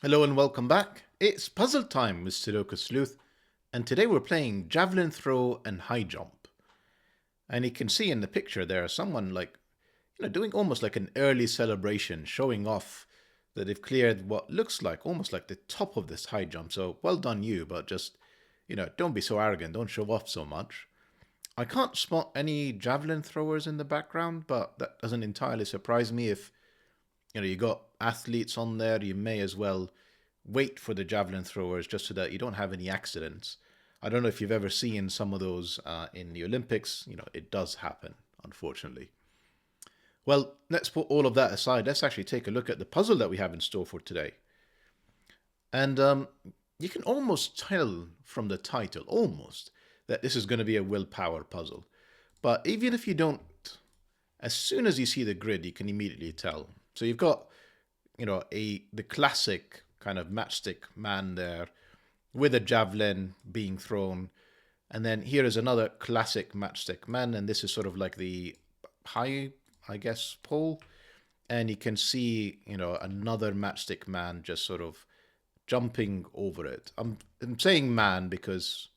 Hello and welcome back. It's puzzle time with Sudoku Sleuth, and today we're playing Javelin Throw and High Jump. And you can see in the picture there someone doing almost like an early celebration, showing off that they've cleared what looks like almost like the top of this high jump. So well done you, but just, don't be so arrogant, don't show off so much. I can't spot any javelin throwers in the background, but that doesn't entirely surprise me. If you got athletes on there, you may as well wait for the javelin throwers just so that you don't have any accidents. I don't know if you've ever seen some of those in the Olympics. It does happen, unfortunately. Well, let's put all of that aside. Let's actually take a look at the puzzle that we have in store for today. And you can almost tell from the title, that this is going to be a willpower puzzle. But even if you don't, as soon as you see the grid, you can immediately tell. So you've got, the classic kind of matchstick man there with a javelin being thrown. And then here is another classic matchstick man, and this is sort of like the high, I guess, pole. And you can see, another matchstick man just sort of jumping over it. I'm saying man because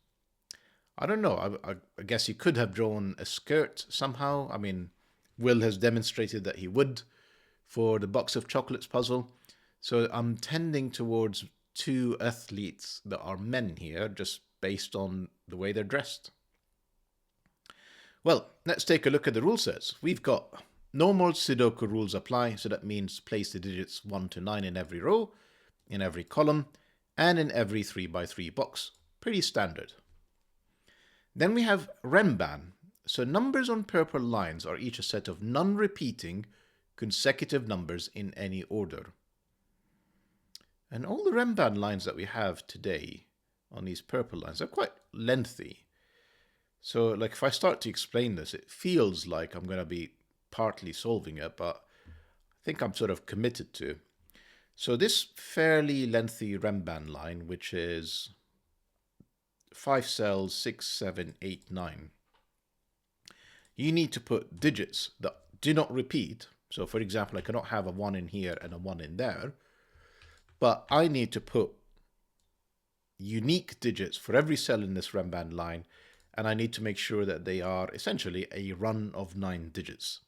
I don't know. I guess you could have drawn a skirt somehow. I mean, Will has demonstrated that he would for the box of chocolates puzzle. So I'm tending towards two athletes that are men here, just based on the way they're dressed. Well, let's take a look at the rule sets. We've got normal Sudoku rules apply, so that means place the digits 1 to 9 in every row, in every column, and in every 3x3 box. Pretty standard. Then we have RENBAN. So numbers on purple lines are each a set of non-repeating consecutive numbers in any order. And all the RENBAN lines that we have today on these purple lines are quite lengthy. So like if I start to explain this, it feels like I'm going to be partly solving it, but I think I'm sort of committed to. So this fairly lengthy RENBAN line, which is 5 cells, 6, 7, 8, 9. You need to put digits that do not repeat. So for example, I cannot have a 1 in here and a 1 in there. But I need to put unique digits for every cell in this RENBAN line. And I need to make sure that they are essentially a run of 9 digits.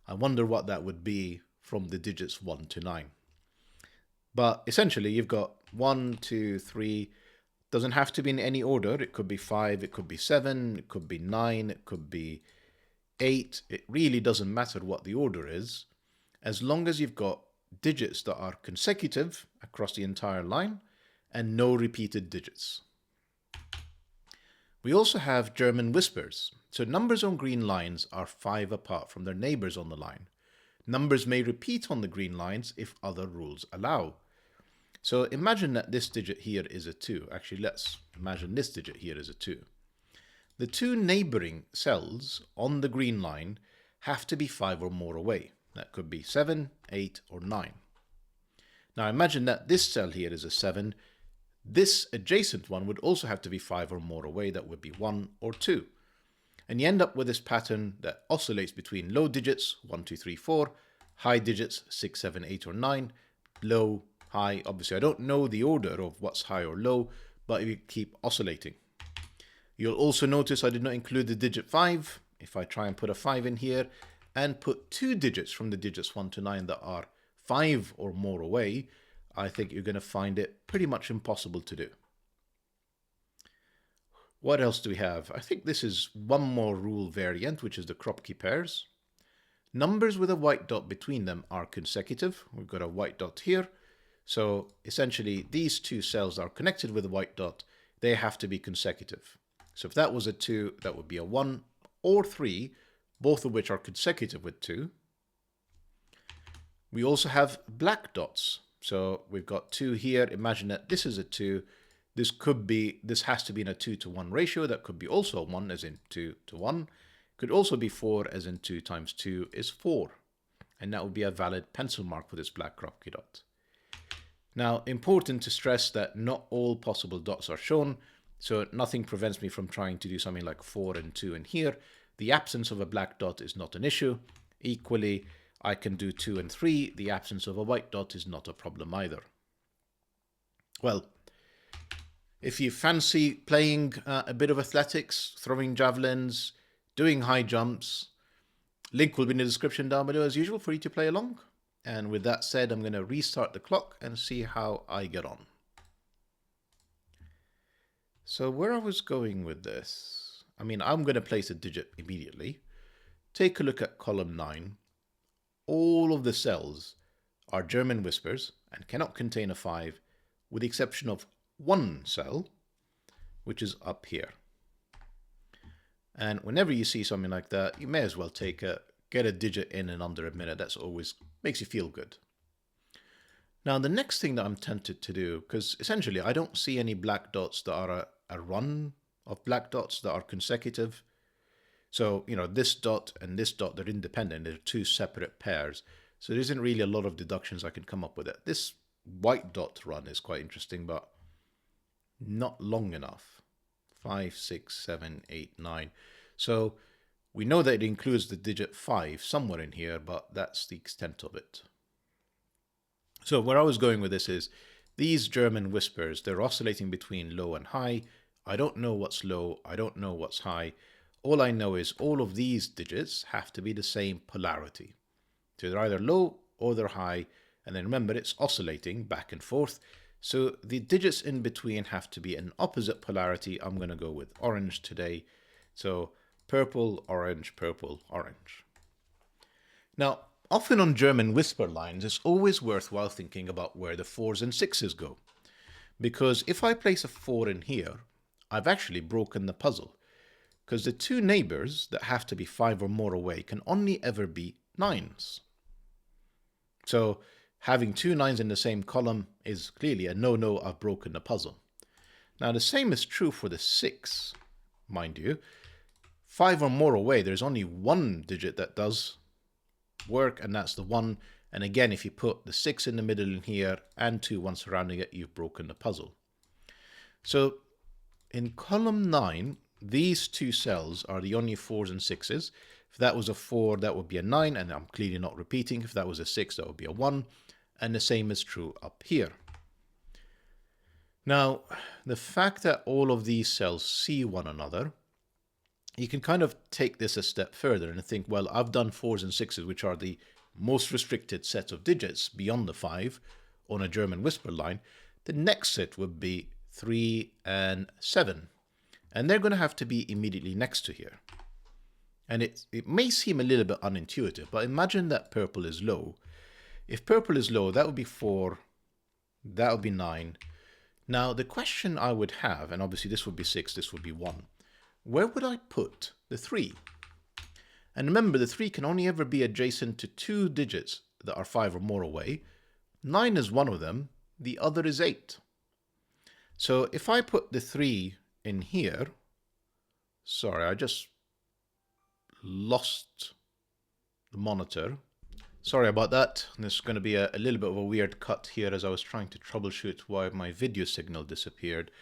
I wonder what that would be from the digits 1 to 9. But essentially, you've got 1, 2, 3. Doesn't have to be in any order. It could be 5, it could be 7, it could be 9, it could be 8. It really doesn't matter what the order is, as long as you've got digits that are consecutive across the entire line and no repeated digits. We also have German whispers. So numbers on green lines are 5 apart from their neighbors on the line. Numbers may repeat on the green lines if other rules allow. So imagine that this digit here is a 2. Actually, let's imagine this digit here is a 2. The two neighboring cells on the green line have to be 5 or more away. That could be 7, 8, or 9. Now imagine that this cell here is a 7. This adjacent one would also have to be 5 or more away. That would be 1 or 2. And you end up with this pattern that oscillates between low digits, 1, 2, 3, 4, high digits, 6, 7, 8, or 9, low, high. Obviously, I don't know the order of what's high or low, but you keep oscillating. You'll also notice I did not include the digit 5. If I try and put a 5 in here and put 2 digits from the digits 1 to 9 that are 5 or more away, I think you're going to find it pretty much impossible to do. What else do we have? I think this is one more rule variant, which is the KROPKI pairs. Numbers with a white dot between them are consecutive. We've got a white dot here. So essentially, these two cells are connected with a white dot. They have to be consecutive. So if that was a 2, that would be a 1 or 3, both of which are consecutive with 2. We also have black dots. So we've got 2 here. Imagine that this is a 2. This has to be in a 2 to 1 ratio. That could be also a 1 as in 2 to 1. Could also be 4 as in 2 times 2 is 4. And that would be a valid pencil mark for this black KROPKI dot. Now, important to stress that not all possible dots are shown. So nothing prevents me from trying to do something like 4 and 2 in here. The absence of a black dot is not an issue. Equally, I can do 2 and 3. The absence of a white dot is not a problem either. Well, if you fancy playing a bit of athletics, throwing javelins, doing high jumps, link will be in the description down below as usual for you to play along. And with that said, I'm going to restart the clock and see how I get on. So where I was going with this, I mean, I'm going to place a digit immediately. Take a look at column 9. All of the cells are German whispers and cannot contain a 5, with the exception of one cell, which is up here. And whenever you see something like that, you may as well get a digit in under a minute. That's always makes you feel good. Now, the next thing that I'm tempted to do, because essentially I don't see any black dots that are a run of black dots that are consecutive. So, you know, this dot and this dot, they're independent. They're two separate pairs. So there isn't really a lot of deductions I can come up with it. This white dot run is quite interesting, but not long enough. 5, 6, 7, 8, 9. So we know that it includes the digit 5 somewhere in here, but that's the extent of it. So where I was going with this is these German whispers, they're oscillating between low and high. I don't know what's low. I don't know what's high. All I know is all of these digits have to be the same polarity. So they're either low or they're high. And then remember, it's oscillating back and forth. So the digits in between have to be an opposite polarity. I'm going to go with orange today. So purple, orange, purple, orange. Now, often on German whisper lines, it's always worthwhile thinking about where the 4s and 6s go. Because if I place a 4 in here, I've actually broken the puzzle. Because the two neighbors that have to be 5 or more away can only ever be 9s. So having two 9s in the same column is clearly a no-no. I've broken the puzzle. Now the same is true for the 6, mind you. 5 or more away, there's only one digit that does work, and that's the 1. And again, if you put the 6 in the middle in here and 2 1 surrounding it, you've broken the puzzle. So in column 9, these two cells are the only 4s and 6s. If that was a 4, that would be a 9, and I'm clearly not repeating. If that was a 6, that would be a 1. And the same is true up here. Now, the fact that all of these cells see one another, you can kind of take this a step further and think, well, I've done 4s and 6s, which are the most restricted set of digits beyond the 5 on a German whisper line. The next set would be 3 and 7. And they're going to have to be immediately next to here. And it may seem a little bit unintuitive, but imagine that purple is low. If purple is low, that would be 4, that would be 9. Now, the question I would have, and obviously this would be 6, this would be 1. Where would I put the 3? And remember, the 3 can only ever be adjacent to two digits that are 5 or more away. 9 is one of them, the other is 8. So if I put the 3 in here, sorry, I just lost the monitor. Sorry about that. There's going to be a little bit of a weird cut here as I was trying to troubleshoot why my video signal disappeared.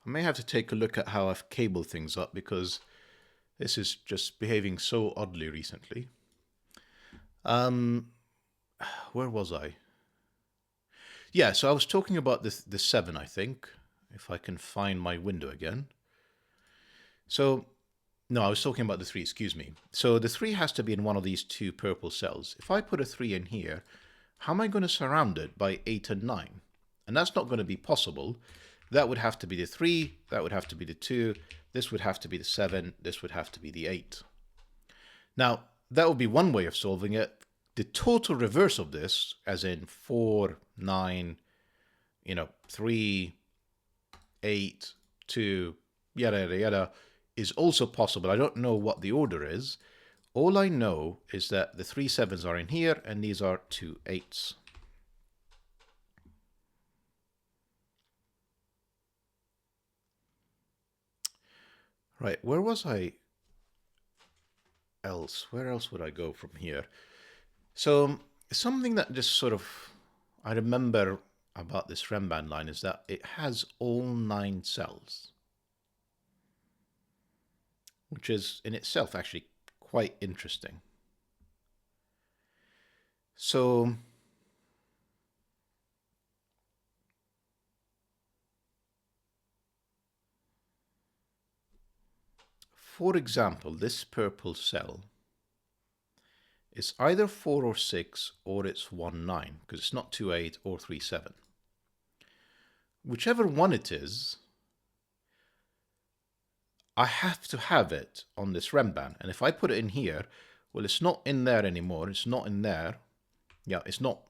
I may have to take a look at how I've cabled things up because this is just behaving so oddly recently. Where was I? Yeah, so I was talking about the 7, I think, if I can find my window again. So, no, I was talking about the 3, excuse me. So the 3 has to be in one of these two purple cells. If I put a 3 in here, how am I going to surround it by 8 and 9? And that's not going to be possible. That would have to be the 3, that would have to be the 2, this would have to be the 7, this would have to be the 8. Now, that would be one way of solving it. The total reverse of this, as in 4, 9, 3, 8, 2, yada, yada, yada, is also possible. I don't know what the order is. All I know is that the 3 7s are in here, and these are 2 8s. Right, where was I else? Where else would I go from here? So something that just sort of I remember about this RENBAN line is that it has all 9 cells, which is in itself actually quite interesting. So for example, this purple cell is either 4 or 6 or it's 1, 9, because it's not 2, 8 or 3, 7. Whichever one it is, I have to have it on this RENBAN. And if I put it in here, well, it's not in there anymore. It's not in there. Yeah, it's not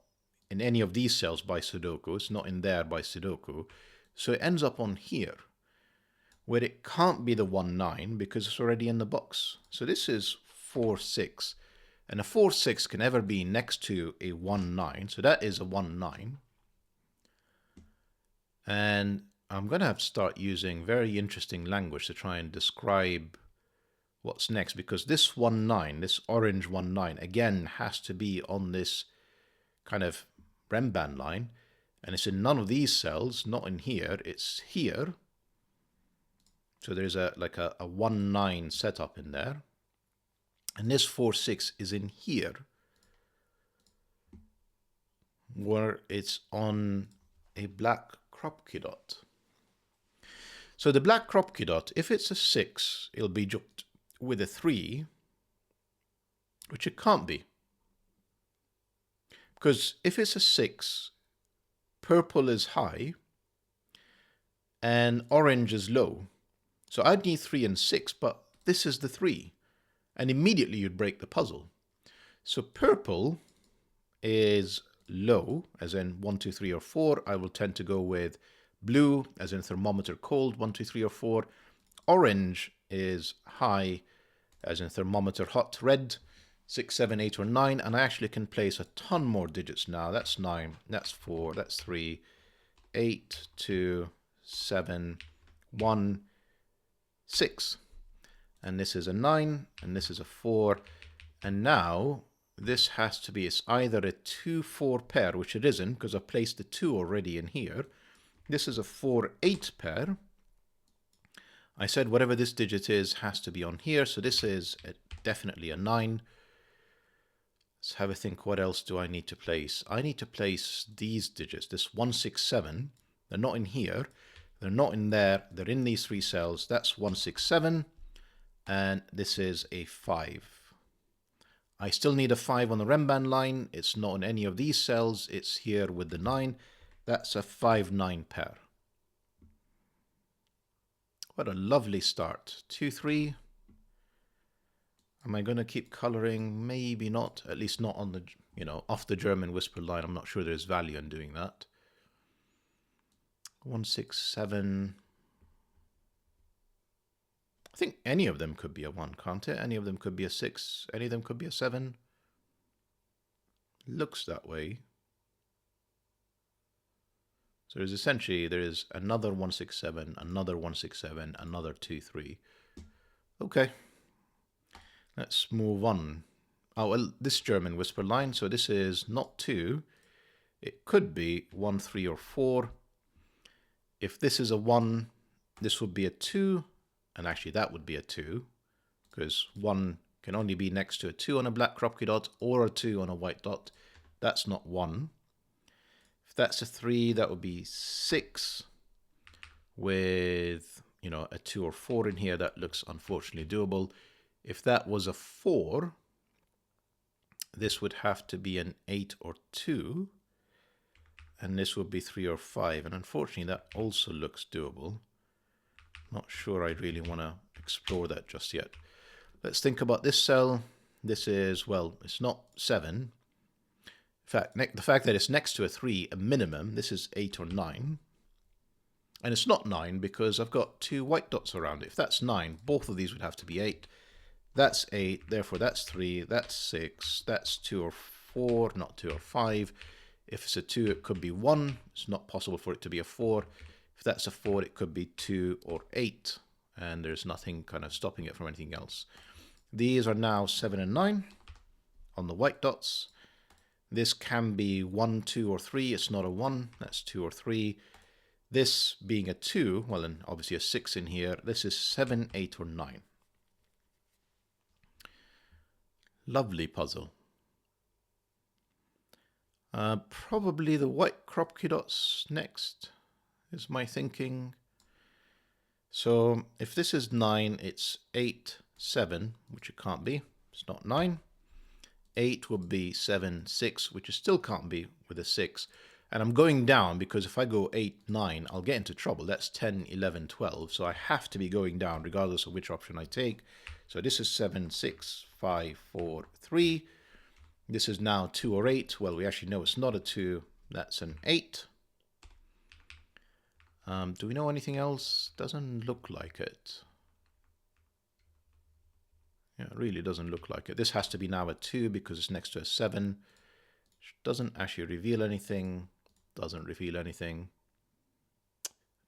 in any of these cells by Sudoku. It's not in there by Sudoku. So it ends up on here, where it can't be the 1, 9 because it's already in the box. So this is 4, 6. And a 4, 6 can never be next to a 1, 9. So that is a 1, 9. And I'm going to have to start using very interesting language to try and describe what's next, because this 1, 9, this orange 1, 9, again has to be on this kind of RENBAN line. And it's in none of these cells, not in here, it's here. So there's like a 1, 9 setup in there. And this 4, 6 is in here, where it's on a black KROPKI dot. So the black KROPKI dot, if it's a 6, it'll be jumped with a 3, which it can't be. Because if it's a 6, purple is high and orange is low. So I'd need 3 and 6, but this is the 3. And immediately you'd break the puzzle. So purple is low, as in 1, 2, 3, or 4. I will tend to go with blue, as in thermometer cold, 1, 2, 3, or 4. Orange is high, as in thermometer hot. Red, 6, 7, 8, or 9. And I actually can place a ton more digits now. That's 9, that's 4, that's 3, 8, 2, 7, 1, 6. And this is a 9, and this is a 4. And now this has to be, it's either a 2, 4 pair, which it isn't, because I've placed the 2 already in here. This is a 4, 8 pair. I said whatever this digit is has to be on here, so this is definitely a 9. Let's have a think, what else do I need to place? I need to place these digits, this 1, 6, 7. They're not in here, they're not in there, they're in these 3 cells. That's 1, 6, 7. And this is a 5. I still need a 5 on the RENBAN line. It's not in any of these cells. It's here with the 9. That's a 5, 9 pair. What a lovely start. 2, 3. Am I going to keep coloring? Maybe not. At least not on the, off the German whisper line. I'm not sure there's value in doing that. 1, 6, 7. I think any of them could be a 1, can't it? Any of them could be a 6. Any of them could be a 7. Looks that way. So there is another 1, 6, 7, another 1, 6, 7, another 2, 3. Okay. Let's move on. Oh, well, this German whisper line. So this is not 2. It could be 1, 3, or 4. If this is a 1, this would be a 2. And actually that would be a 2, because 1 can only be next to a 2 on a black KROPKI dot or a 2 on a white dot. That's not 1. If that's a 3, that would be 6 with, a 2 or 4 in here. That looks unfortunately doable. If that was a 4, this would have to be an 8 or 2. And this would be 3 or 5. And unfortunately, that also looks doable. Not sure I really want to explore that just yet. Let's think about this cell. This is, well, it's not 7. In fact, the fact that it's next to a 3, a minimum, this is 8 or 9. And it's not 9 because I've got 2 white dots around it. If that's 9, both of these would have to be 8. That's 8, therefore that's 3, that's 6, that's 2 or 4, not 2 or 5. If it's a 2, it could be 1. It's not possible for it to be a 4. If that's a 4, it could be 2 or 8, and there's nothing kind of stopping it from anything else. These are now 7 and 9 on the white dots. This can be 1, 2, or 3. It's not a 1. That's 2 or 3. This being a 2, well, and obviously a 6 in here. This is 7, 8, or 9. Lovely puzzle. Probably the white KROPKI dots next, is my thinking. So if this is 9, it's 8, 7, which it can't be. It's not 9. 8 would be 7, 6, which it still can't be with a 6. And I'm going down because if I go 8, 9, I'll get into trouble. That's 10, 11, 12. So I have to be going down regardless of which option I take. So this is 7, 6, 5, 4, 3. This is now 2 or 8. Well, we actually know it's not a 2. That's an 8. Do we know anything else? Doesn't look like it. Yeah, it really doesn't look like it. This has to be now a 2 because it's next to a 7. Doesn't actually reveal anything. Doesn't reveal anything.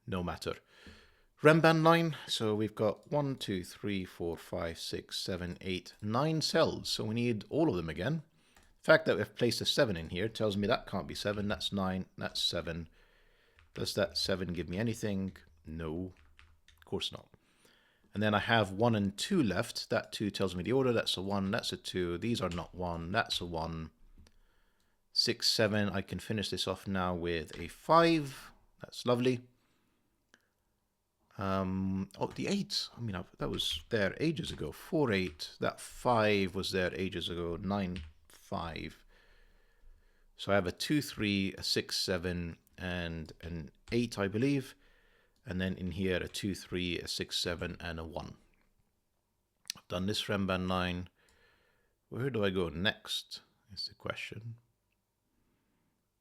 No matter. RENBAN 9. So we've got 1, 2, 3, 4, 5, 6, 7, 8, 9 cells. So we need all of them again. The fact that we've placed a 7 in here tells me that can't be 7. That's 9. That's 7. Does that 7 give me anything? No, of course not. And then I have 1 and 2 left. That 2 tells me the order. That's a 1. That's a 2. These are not 1. That's a 1. 6, 7. I can finish this off now with a 5. That's lovely. Oh, the 8. I mean, that was there ages ago. 4, 8. That 5 was there ages ago. 9, 5. So I have a 2, 3, a 6, 7, and an 8, I believe. And then in here, a 2, 3, a 6, 7, and a 1. I've done this RENBAN 9. Where do I go next is the question.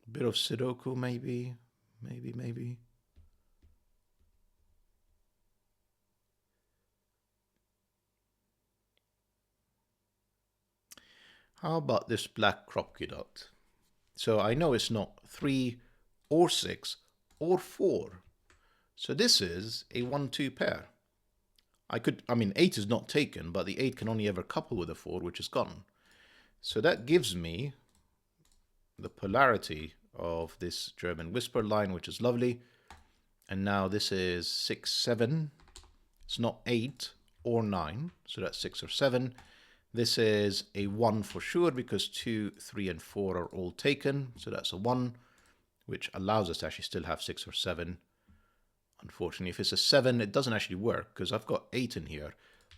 A bit of Sudoku, maybe. Maybe. How about this black KROPKI dot? So I know it's not 3 or 6 or 4. So this is a 1-2 pair. I mean, 8 is not taken, but the 8 can only ever couple with a 4, which is gone. So that gives me the polarity of this German whisper line, which is lovely. And now this is 6, 7. It's not 8 or 9, so that's 6 or 7. This is a 1 for sure because 2, 3, and 4 are all taken. So that's a 1, which allows us to actually still have 6 or 7. Unfortunately, if it's a 7, it doesn't actually work because I've got 8 in here.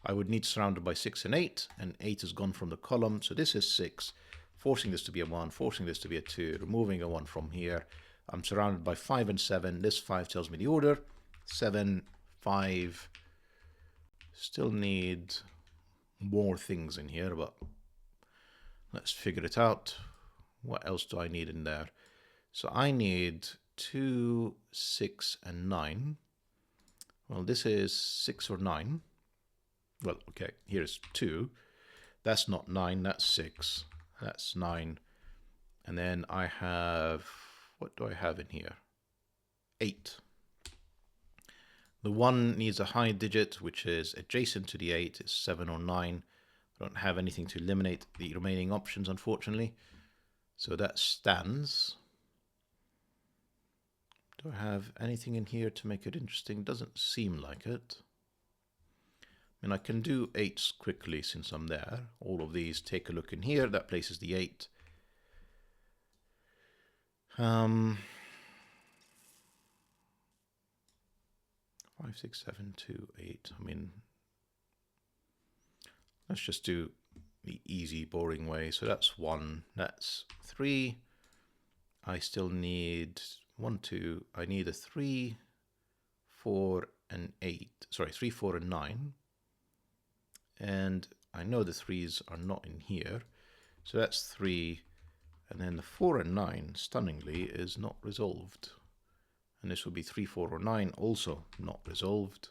I would need surrounded by 6 and 8 is gone from the column. So this is 6, forcing this to be a 1, forcing this to be a 2, removing a 1 from here. I'm surrounded by 5 and 7. This 5 tells me the order. 7, 5. Still need more things in here, but let's figure it out. What else do I need in there? So I need 2, 6, and 9. Well, this is 6 or 9. Well, okay, here's 2. That's not 9, that's 6. That's 9. And then I have, what do I have in here? 8. The 1 needs a high digit, which is adjacent to the 8. It's 7 or 9. I don't have anything to eliminate the remaining options, unfortunately. So that stands. Do I have anything in here to make it interesting? Doesn't seem like it. I mean, I can do 8s quickly since I'm there. All of these, take a look in here. That places the 8. 5, 6, 7, 2, 8. I mean, let's just do the easy, boring way. So that's 1. That's 3. I still need 1, 2. I need a 3, 4, and 8. Sorry, 3, 4, and 9. And I know the 3s are not in here. So that's 3. And then the 4 and 9, stunningly, is not resolved. And this would be 3, 4, or 9, also not resolved.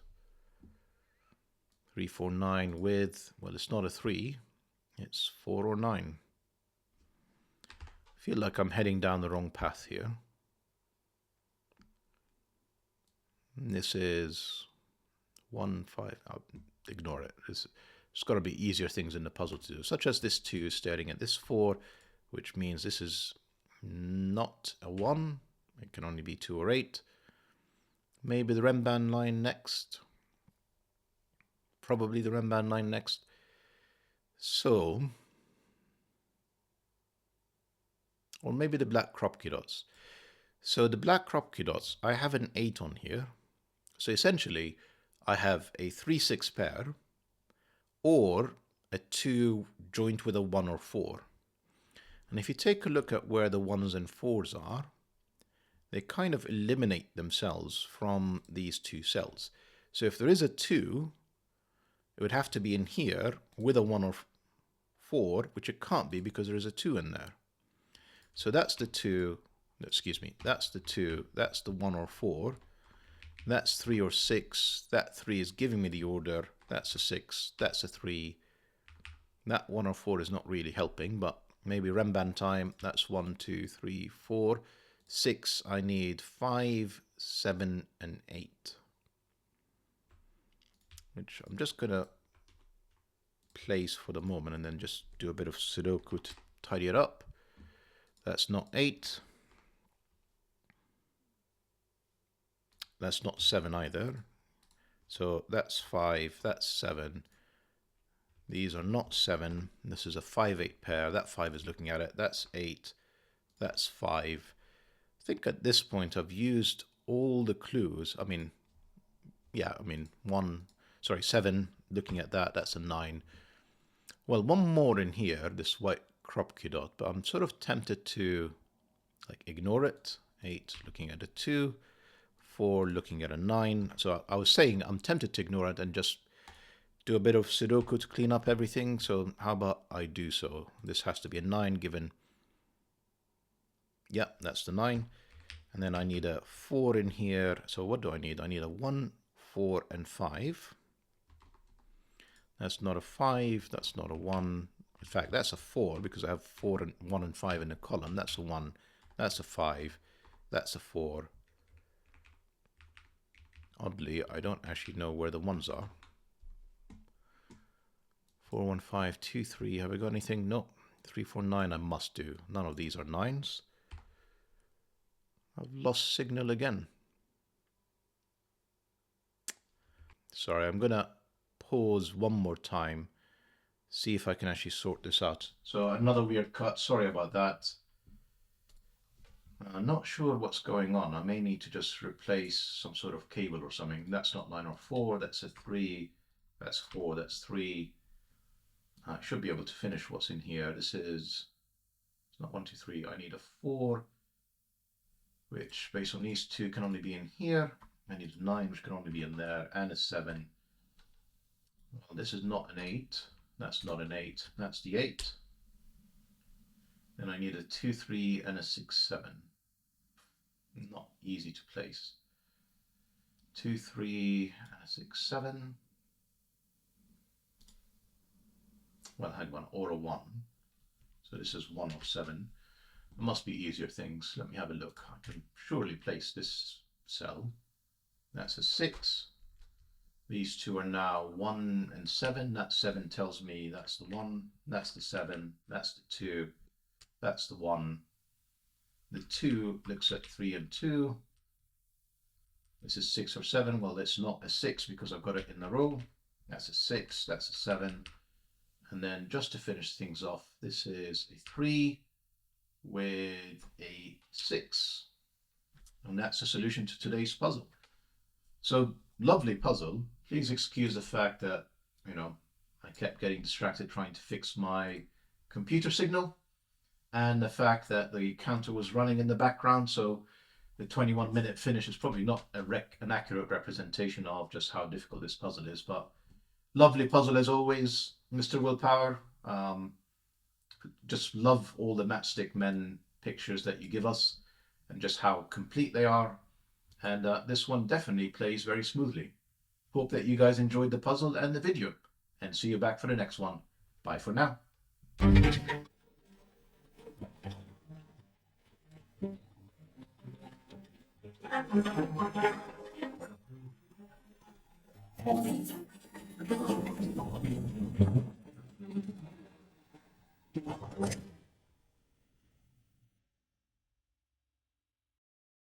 3, 4, 9 with, well, it's not a 3, it's 4 or 9. I feel like I'm heading down the wrong path here. And this is 1, 5, I'll ignore it. There's got to be easier things in the puzzle to do, such as this 2 staring at this 4, which means this is not a 1. It can only be 2 or 8. Maybe the RENBAN line next. Probably the RENBAN line next. So, or maybe the black KROPKI dots. So the black KROPKI dots, I have an 8 on here. So essentially, I have a 3-6 pair or a 2 joined with a 1 or 4. And if you take a look at where the 1s and 4s are, they kind of eliminate themselves from these two cells. So if there is a 2, it would have to be in here with a 1 or 4, which it can't be because there is a 2 in there. So that's the 2, excuse me, that's the 2, that's the 1 or 4, that's 3 or 6, that 3 is giving me the order, that's a 6, that's a 3, that 1 or 4 is not really helping, but maybe RENBAN time, that's 1, 2, 3, 4, 6, I need 5, 7, and 8. Which I'm just going to place for the moment and then just do a bit of Sudoku to tidy it up. That's not 8. That's not 7 either. So that's 5, that's 7. These are not 7. This is a 5-8 pair. That 5 is looking at it. That's 8. That's 5. I think at this point I've used all the clues. I mean, yeah, 7, looking at that, that's a 9. Well, one more in here, this white KROPKI dot, but I'm sort of tempted to like ignore it. 8, looking at a 2, 4, looking at a 9. So I was saying I'm tempted to ignore it and just do a bit of Sudoku to clean up everything. So how about I do so? This has to be a 9 given. Yeah, that's the 9. And then I need a 4 in here. So what do I need? I need a 1, 4, and 5. That's not a 5. That's not a 1. In fact, that's a 4 because I have 4 and 1 and 5 in the column. That's a 1. That's a 5. That's a 4. Oddly, I don't actually know where the 1s are. 4, 1, 5, 2, 3. Have I got anything? No. 3, 4, 9 I must do. None of these are 9s. I've lost signal again. Sorry, I'm going to pause one more time, see if I can actually sort this out. So another weird cut. Sorry about that. I'm not sure what's going on. I may need to just replace some sort of cable or something. That's not 9 or 4. That's a 3. That's 4. That's 3. I should be able to finish what's in here. This is, it's not 1, 2, 3. I need a 4, which based on these two can only be in here. I need a 9, which can only be in there, and a 7. Well, this is not an 8. That's not an 8. That's the 8. Then I need a 2, 3, and a 6, 7. Not easy to place. 2, 3, and a 6, 7. Well, I had 1 or a 1. So this is 1 or 7. There must be easier things. Let me have a look. I can surely place this cell. That's a 6. These two are now 1 and 7. That 7 tells me that's the 1. That's the 7. That's the 2. That's the 1. The 2 looks at 3 and 2. This is 6 or 7. Well, it's not a 6 because I've got it in the row. That's a 6. That's a 7. And then just to finish things off, this is a 3 with a 6. And that's the solution to today's puzzle. So, lovely puzzle. Please excuse the fact that, I kept getting distracted trying to fix my computer signal, and the fact that the counter was running in the background, so the 21-minute finish is probably not an accurate representation of just how difficult this puzzle is, but lovely puzzle as always, Mr. Willpower. Just love all the Matchstick Men pictures that you give us and just how complete they are. And this one definitely plays very smoothly. Hope that you guys enjoyed the puzzle and the video, and see you back for the next one. Bye for now.